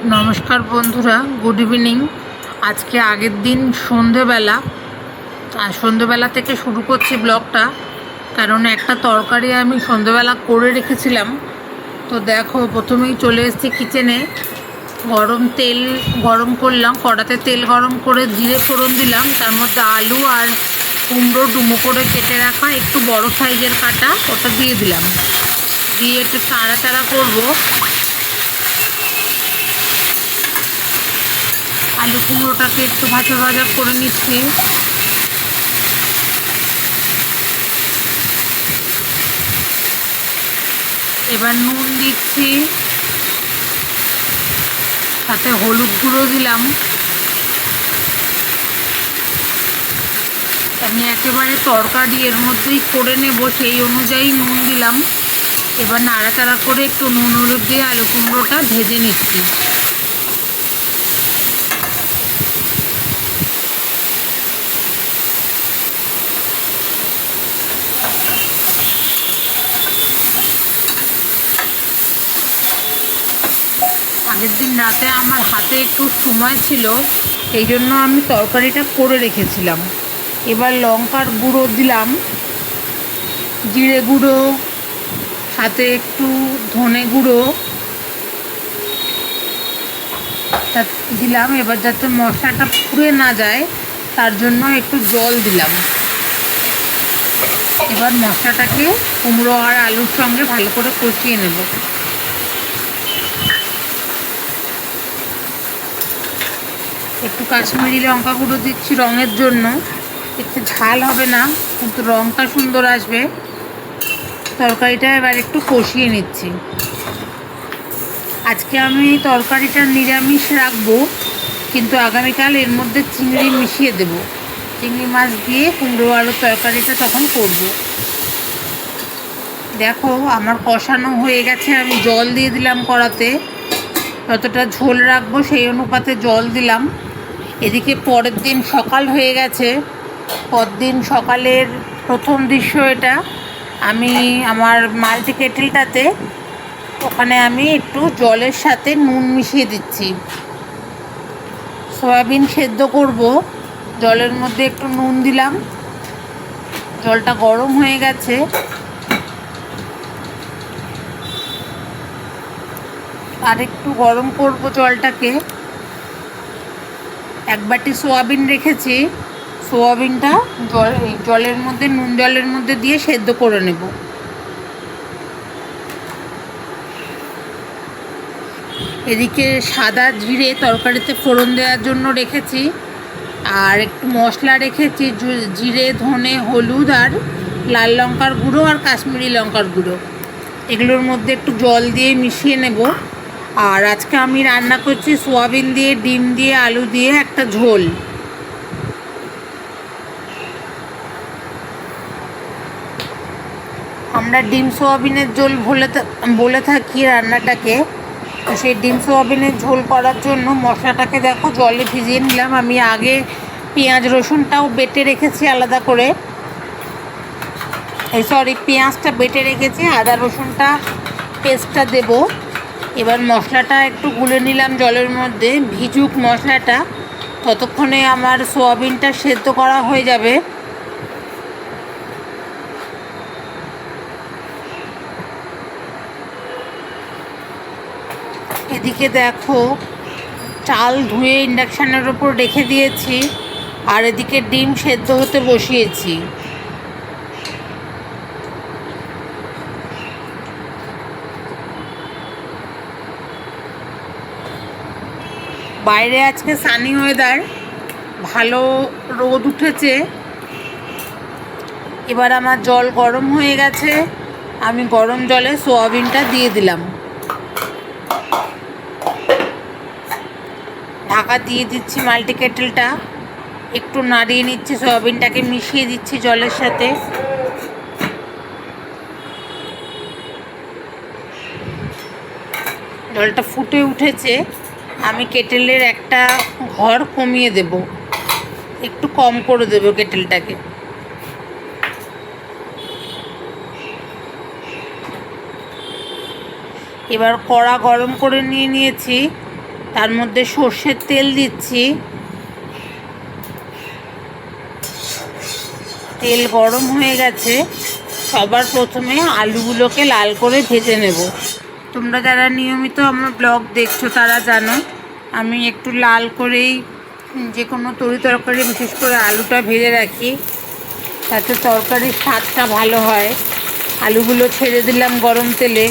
নমস্কার বন্ধুরা, good evening. আজকে আগের দিন সন্ধেবেলা থেকে শুরু করছি ব্লগটা, কারণ একটা তরকারি আমি সন্ধেবেলা করে রেখেছিলাম। তো দেখো, প্রথমেই চলে এসেছি কিচেনে। তেল গরম করলাম, কড়াতে তেল গরম করে জিরে ফোড়ন দিলাম, তার মধ্যে আলু আর কুমড়ো ডুমো করে কেটে রাখা একটু বড় সাইজের কাটা ওটা দিয়ে দিলাম। দিয়ে একটু নাড়াচাড়া করবো। আলু কুমড়োটাকে একটু ভাজা ভাজা করে নিচ্ছি। এবার নুন দিচ্ছি, সাথে হলুদ গুঁড়ো দিলাম। আমি একেবারে তরকারি এর মধ্যেই করে নেব, সেই অনুযায়ী নুন দিলাম। এবার নাড়াচাড়া করে একটু নুন হলুদ দিয়ে আলু কুমড়োটা ভেজে নিচ্ছি। আগের দিন রাতে আমার হাতে একটু সময় ছিল, এই জন্য আমি তরকারিটা করে রেখেছিলাম। এবার লঙ্কার গুঁড়ো দিলাম, জিরে গুঁড়ো, সাথে একটু ধনে গুঁড়ো দিলাম। এবার যাতে মশলাটা পুড়ে না যায় তার জন্য একটু জল দিলাম। এবার মশলাটাকে কুমড়ো আর আলুর সঙ্গে ভালো করে কষিয়ে নেব। একটু কাশ্মীরি লঙ্কা গুঁড়ো দিচ্ছি রঙের জন্য, একটু ঝাল হবে না কিন্তু রঙটা সুন্দর আসবে। তরকারিটা এবার একটু কষিয়ে নিচ্ছি। আজকে আমি তরকারিটা নিরামিষ রাখবো, কিন্তু আগামীকাল এর মধ্যে চিংড়ি মিশিয়ে দেব। চিংড়ি মাছ দিয়ে কুমড়ো আলুর তরকারিটা তখন করব। দেখো, আমার কষানো হয়ে গেছে। আমি জল দিয়ে দিলাম কড়াতে, যতটা ঝোল রাখবো সেই অনুপাতে জল দিলাম। এদিকে পরের দিন সকাল হয়ে গেছে, পরদিন সকালের প্রথম দৃশ্য এটা। আমি আমার মাল্টি কেটেলটাতে ওখানে আমি একটু জলের সাথে নুন মিশিয়ে দিচ্ছি। সয়াবিন সেদ্ধ করব, জলের মধ্যে একটু নুন দিলাম। জলটা গরম হয়ে গেছে, আর একটু গরম করব জলটাকে। এক বাটি সোয়াবিন রেখেছি, সোয়াবিনটা জলের মধ্যে, নুন জলের মধ্যে দিয়ে সেদ্ধ করে নেব। এদিকে সাদা জিরে তরকারিতে ফোড়ন দেওয়ার জন্য রেখেছি, আর একটু মশলা রেখেছি, জিরে, ধনে, হলুদ আর লাল লঙ্কার গুঁড়ো আর কাশ্মীরি লঙ্কার গুঁড়ো। এগুলোর মধ্যে একটু জল দিয়ে মিশিয়ে নেব। আর আজকে আমি রান্না করছি সোয়াবিন দিয়ে, ডিম দিয়ে, আলু দিয়ে একটা ঝোল। আমরা ডিম সোয়াবিনের ঝোল বলে থাকি রান্নাটাকে। তো সেই ডিম সোয়াবিনের ঝোল করার জন্য মশলাটাকে দেখো জলে ভিজিয়ে নিলাম। আমি আগে পেঁয়াজ রসুনটাও বেটে রেখেছি আলাদা করে, পেঁয়াজটা বেটে রেখেছি, আদা রসুনটা পেস্টটা দেব। এবার মশলাটা একটু গুলে নিলাম জলের মধ্যে, ভিজুক মশলাটা, ততক্ষণে আমার সোয়াবিনটা সেদ্ধ করা হয়ে যাবে। এদিকে দেখো, চাল ধুয়ে ইন্ডাকশানের ওপর রেখে দিয়েছি, আর এদিকে ডিম সেদ্ধ হতে বসিয়েছি। বাইরে আজকে সানি ওয়েদার, ভালো রোদ উঠেছে। এবার আমার জল গরম হয়ে গেছে, আমি গরম জলে সোয়াবিনটা দিয়ে দিলাম। ঢাকা দিয়ে দিচ্ছি মাল্টি কেটেলটা, একটু নাড়িয়ে নিচ্ছি, সয়াবিনটাকে মিশিয়ে দিচ্ছি জলের সাথে। জলটা ফুটে উঠেছে, আমি কেটেলের একটা ঘর কমিয়ে দেব, একটু কম করে দেব কেটেলটাকে। এবার কড়া গরম করে নিয়েছি, তার মধ্যে সর্ষের তেল দিচ্ছি। তেল গরম হয়ে গেছে। সবার প্রথমে আলুগুলোকে লাল করে ভেজে নেব। তোমরা যারা নিয়মিত আমার ব্লগ দেখছো তারা জানো আমি একটু লাল করেই যে কোনো তরকারি বিশেষ করে আলুটা ভেজে রাখি, তাতে তরকারির স্বাদটা ভালো হয়। আলুগুলো ছেড়ে দিলাম গরম তেলে।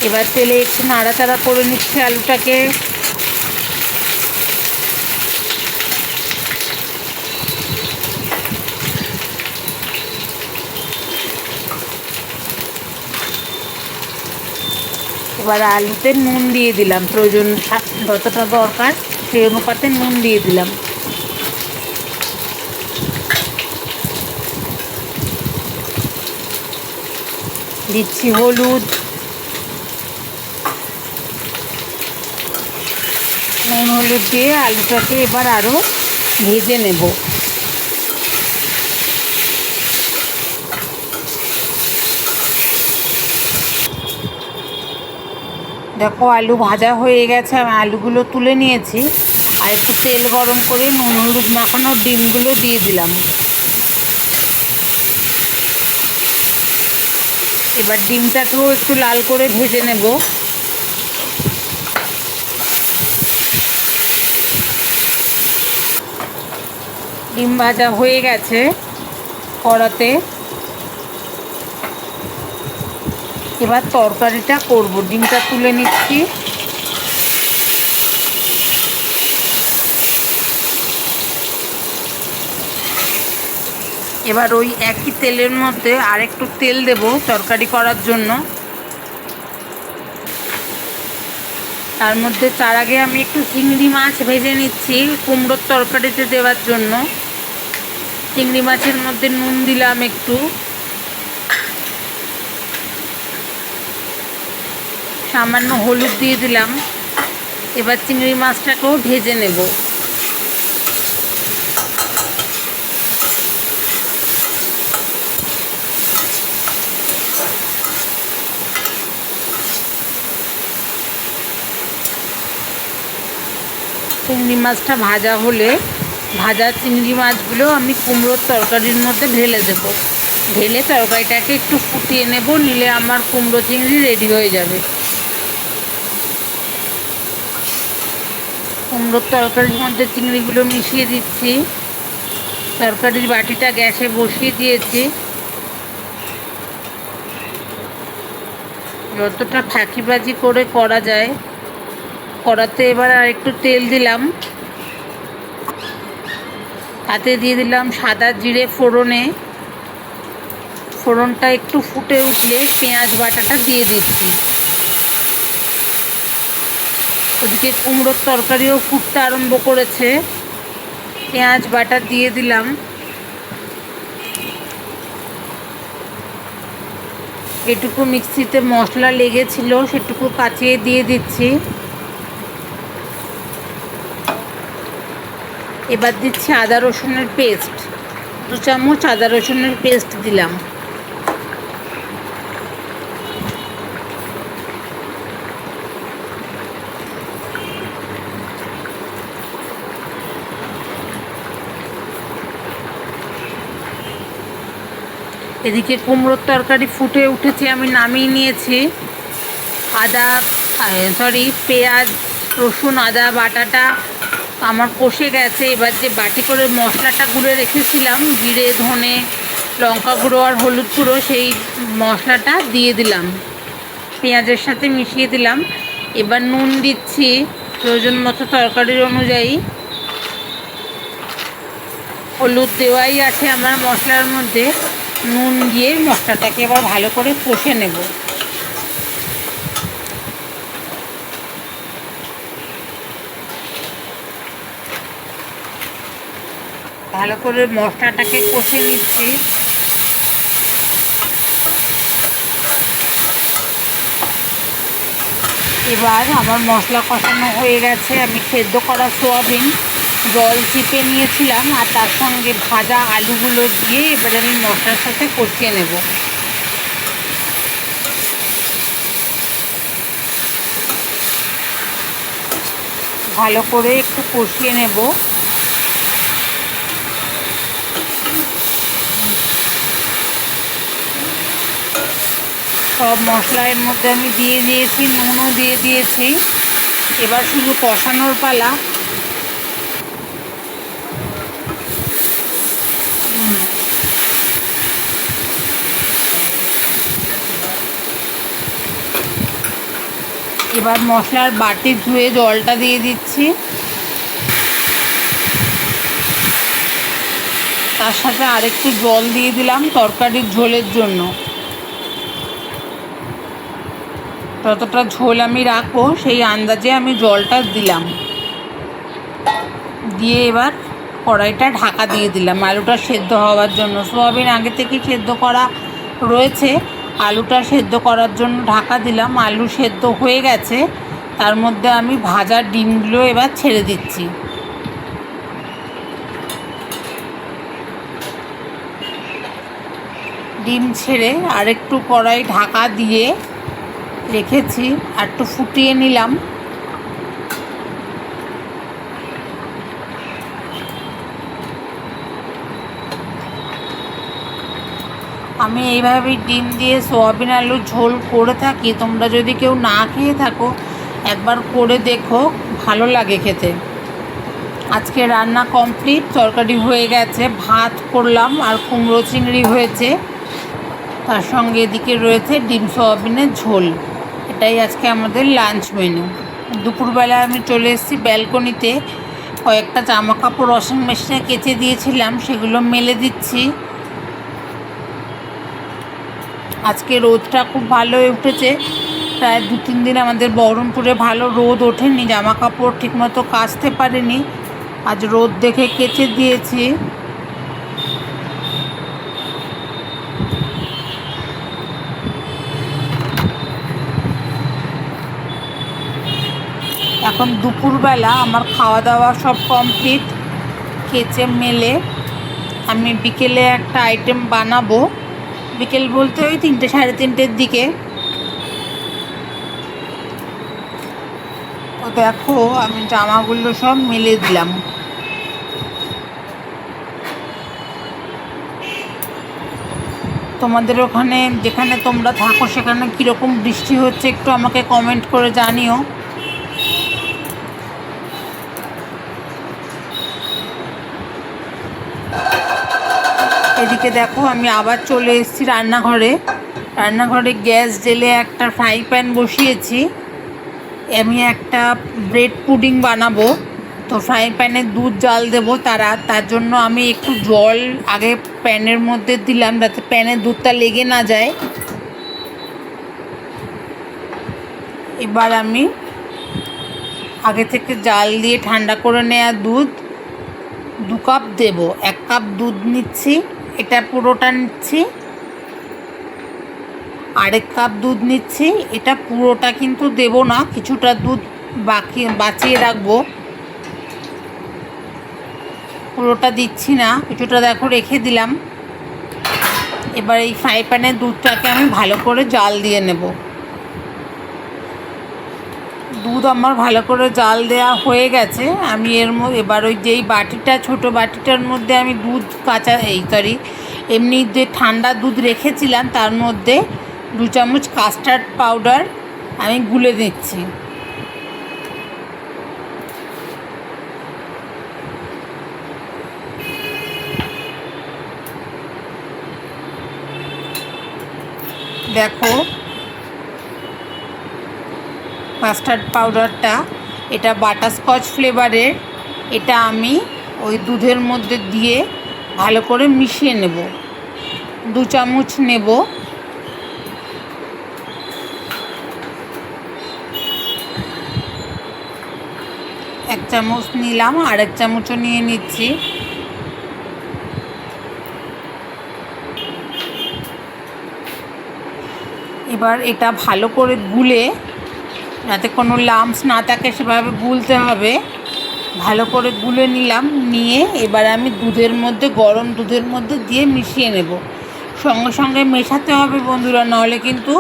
এবার তেলে একটু নাড়াচাড়া করে নিচ্ছি আলুটাকে। এবার আলুতে নুন দিয়ে দিলাম, প্রয়োজন যতটা দরকার সেই অনুপাতে নুন দিয়ে দিলাম। দিচ্ছি হলুদ, নুন হলুদ দিয়ে আলুটাকে এবার আরও ভেজে নেব। দেখো আলু ভাজা হয়ে গেছে, আমি আলুগুলো তুলে নিয়েছি। আর একটু তেল গরম করে নুন হলুদ মাখানো ডিমগুলো দিয়ে দিলাম। এবার ডিমটাকেও একটু লাল করে ভেজে নেব। ডিম ভাজা হয়ে গেছে কড়াতে। এবার তরকারিটা করব। ডিমটা তুলে নিচ্ছি। এবার ওই একই তেলের মধ্যে আরেকটু তেল দেব তরকারি করার জন্য। তার মধ্যে তার আগে আমি একটু চিংড়ি মাছ ভেজে নিচ্ছি কুমড়োর তরকারিতে দেওয়ার জন্য। চিংড়ি মাছের মধ্যে নুন দিলাম একটু, সামান্য হলুদ দিয়ে দিলাম। এবার চিংড়ি মাছটাকেও ভেজে নেব। চিংড়ি মাছটা ভাজা হলে ভাজা চিংড়ি মাছগুলো আমি কুমড়োর তরকারির মধ্যে ঢেলে দেব। ঢেলে তরকারিটাকে একটু ফুটিয়ে নেব, নিলে আমার কুমড়ো চিংড়ি রেডি হয়ে যাবে। কুমড়োর তরকারির মধ্যে চিংড়িগুলো মিশিয়ে দিচ্ছি। তরকারির বাটিটা গ্যাসে বসিয়ে দিয়েছি। যতটা ফাঁকিবাজি করে করা যায়। কড়াতে এবার আর একটু তেল দিলাম, তাতে দিয়ে দিলাম সাদা জিরে ফোড়নে। ফোড়নটা একটু ফুটে উঠলে পেঁয়াজ বাটাটা দিয়ে দিচ্ছি। ওদিকে কুমড়োর তরকারিও ফুটতে আরম্ভ করেছে। পেঁয়াজ বাটা দিয়ে দিলাম। এটুকু মিক্সিতে মশলা লেগেছিল সেটুকু কাচিয়ে দিয়ে দিচ্ছি। এবার দিচ্ছি আদা রসুনের পেস্ট, 2 চামচ আদা রসুনের পেস্ট দিলাম। এদিকে কুমড়োর তরকারি ফুটে উঠেছে, আমি নামিয়ে নিয়েছি। পেঁয়াজ রসুন আদা বাটাটা আমার কষে গেছে। এবার যে বাটি করে মশলাটা গুঁড়ে রেখেছিলাম, জিরে ধনে লঙ্কা গুঁড়ো আর হলুদ গুঁড়ো, সেই মশলাটা দিয়ে দিলাম, পেঁয়াজের সাথে মিশিয়ে দিলাম। এবার নুন দিচ্ছি প্রয়োজন মতো তরকারির অনুযায়ী। হলুদ দেওয়াই আছে আমার মশলার মধ্যে। নুন দিয়ে মশলাটাকে এবার ভালো করে কষে নেব। ভালো করে মশলাটাকে কষে নিচ্ছি। এবার আমার মশলা কষানো হয়ে গেছে। আমি সেদ্ধ করা সোয়াবিন জল চিপে নিয়েছিলাম আর তার সঙ্গে ভাজা আলুগুলো দিয়ে এবার আমি মশলার সাথে কষিয়ে নেব। ভালো করে একটু কষিয়ে নেব। সব মশলা এর মধ্যে আমি দিয়ে দিয়েছি, নুনও দিয়ে দিয়েছি। এবার শুধু কষানোর পালা। এবার মশলার বাটি ধুয়ে জলটা দিয়ে দিচ্ছি, তার সাথে আরেকটু জল দিয়ে দিলাম তরকারির ঝোলের জন্য। যতটা ঝোল আমি রাখবো সেই আন্দাজে আমি জলটা দিলাম, দিয়ে এবার কড়াইটা ঢাকা দিয়ে দিলাম আলুটা সেদ্ধ হওয়ার জন্য। সোয়াবিন আগে থেকে সেদ্ধ করা রয়েছে, আলুটা সেদ্ধ করার জন্য ঢাকা দিলাম। আলু সেদ্ধ হয়ে গেছে, তার মধ্যে আমি ভাজা ডিমগুলো এবার ছেড়ে দিচ্ছি। ডিম ছেড়ে আরেকটু কড়াই ঢাকা দিয়ে রেখেছি, আর একটু ফুটিয়ে নিলাম। আমি এইভাবেই ডিম দিয়ে সোয়াবিন আলুর ঝোল করে থাকি। তোমরা যদি কেউ না খেয়ে থাকো একবার করে দেখো, ভালো লাগে খেতে। আজকে রান্না কমপ্লিট, তরকারি হয়ে গেছে, ভাত করলাম আর কুমড়ো চিংড়ি হয়েছে, তার সঙ্গে এদিকে রয়েছে ডিম সোয়াবিনের ঝোল। এটাই আজকে আমাদের লাঞ্চ মেনু। দুপুরবেলা আমি চলে এসেছি ব্যালকনিতে, কয়েকটা জামা কাপড় ওয়াশিং মেশিনে কেচে দিয়েছিলাম, সেগুলো মেলে দিচ্ছি। আজকে রোদটা খুব ভালো উঠেছে, প্রায় 2-3 দিন আমাদের বহরমপুরে ভালো রোদ ওঠেনি, জামা কাপড় ঠিকমতো কাচতে পারিনি। আজ রোদ দেখে কেচে দিয়েছি। এখন দুপুরবেলা আমার খাওয়া দাওয়া সব কমপ্লিট, কেচে মেলে আমি বিকেলে একটা আইটেম বানাবো। বিকেল বলতে ওই 3-3:30 দিকে। তো দেখো আমি জামাগুলো সব মেলে দিলাম। তোমাদের ওখানে যেখানে তোমরা থাকো সেখানে কীরকম বৃষ্টি হচ্ছে একটু আমাকে কমেন্ট করে জানিও। এদিকে দেখো আমি আবার চলে এসেছি রান্নাঘরে গ্যাস জেলে একটা ফ্রাই প্যান বসিয়েছি। আমি একটা ব্রেড পুডিং বানাবো, তো ফ্রাই প্যানে দুধ জাল দেবো। তার জন্য আমি একটু জল আগে প্যানের মধ্যে দিলাম যাতে প্যানে দুধটা লেগে না যায়। এবার আমি আগে থেকে জাল দিয়ে ঠান্ডা করে নেওয়া দুধ 2 কাপ দেবো। 1 কাপ দুধ নিচ্ছি, এটা পুরোটা নিচ্ছি। 1.5 কাপ দুধ নিচ্ছি, এটা পুরোটা কিন্তু দেবো না, কিছুটা দুধ বাঁচিয়ে রাখবো। পুরোটা দিচ্ছি না, কিছুটা দেখো রেখে দিলাম। এবার এই ফ্রাই প্যানে দুধটাকে আমি ভালো করে জাল দিয়ে নেব। দুধ আমার ভালো করে জাল দেওয়া হয়ে গেছে। আমি এর মধ্যে এবার ওই যেই বাটিটা, ছোটো বাটিটার মধ্যে আমি দুধ এমনি যে ঠান্ডা দুধ রেখেছিলাম তার মধ্যে 2 চামচ কাস্টার্ড পাউডার আমি গুলে দিচ্ছি। দেখো কাস্টার্ড পাউডারটা, এটা বাটারস্কচ ফ্লেভারের। এটা আমি ওই দুধের মধ্যে দিয়ে ভালো করে মিশিয়ে নেব। 2 চামচ নেব। এক চামচ নিলাম, আর 1 চামচও নিয়ে নিচ্ছি। এবার এটা ভালো করে গুলে, যাতে কোনো লাম্পস না থাকে সেভাবে গুলতে হবে। ভালো করে গুলে নিলাম, নিয়ে এবার আমি গরম দুধের মধ্যে দিয়ে মিশিয়ে নেব। সঙ্গে সঙ্গে মেশাতে হবে বন্ধুরা, নাহলে কিন্তু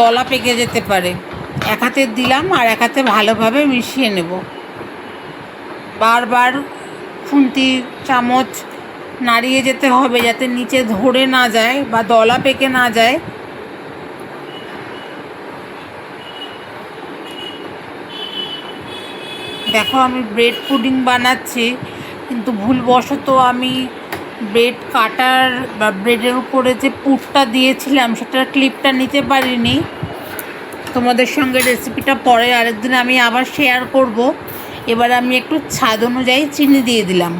দলা পেকে যেতে পারে। এক হাতে দিলাম আর এক হাতে ভালোভাবে মিশিয়ে নেব। বারবার খুন্তি চামচ নাড়িয়ে যেতে হবে যাতে নিচে ধরে না যায় বা দলা পেকে না যায়। দেখো আমি ব্রেড পুডিং বানাচ্ছি, কিন্তু ভুলবশত আমি ব্রেড কাটার বা ব্রেডের উপরে যে পুরটা দিয়েছিলাম সেটার ক্লিপটা নিতে পারিনি। তোমাদের সঙ্গে রেসিপিটা পরে আরেকদিন আমি আবার শেয়ার করব। এবার আমি একটু স্বাদ অনুযায়ী চিনি দিয়ে দিলাম।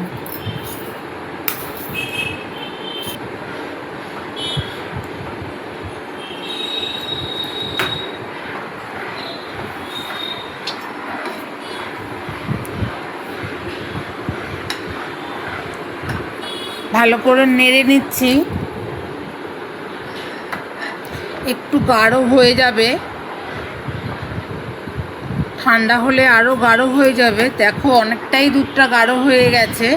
ভালো করে নেড়ে নিচ্ছি, একটু গাঢ় হয়ে যাবে, ঠান্ডা হলে আরও গাঢ় হয়ে যাবে। দেখো অনেকটাই দুধটা গাঢ় হয়ে গেছে।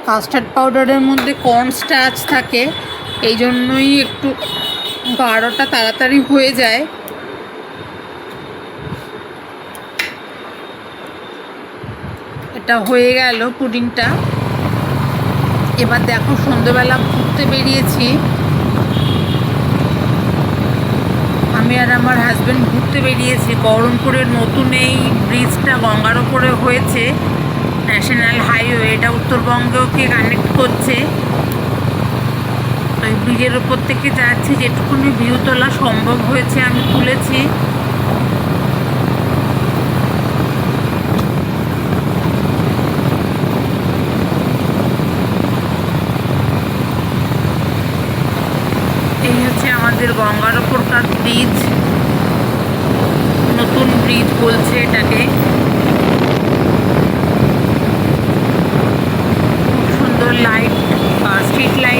কাস্টার্ড পাউডারের মধ্যে কর্নস্টার্চ থাকে, এই জন্যই একটু গাঢ়টা তাড়াতাড়ি হয়ে যায়। এটা হয়ে গেল পুডিংটা। এবার দেখো সন্ধ্যেবেলা ঘুরতে বেরিয়েছি, আমি আর আমার হাজব্যান্ড ঘুরতে বেরিয়েছি। বহরমপুরের নতুন এই ব্রিজটা গঙ্গার ওপরে হয়েছে, ন্যাশনাল হাইওয়ে, এটা উত্তরবঙ্গকে কানেক্ট করছে। তো এই ব্রিজের ওপর থেকে যাচ্ছি, যেটুকুনি ভিউ তোলা সম্ভব হয়েছে আমি তুলেছি। এই হচ্ছে আমাদের গঙ্গার ওপরকার ব্রিজ, নতুন ব্রিজ বলছে এটাকে। খুব সুন্দর লাইট, স্ট্রিট লাইট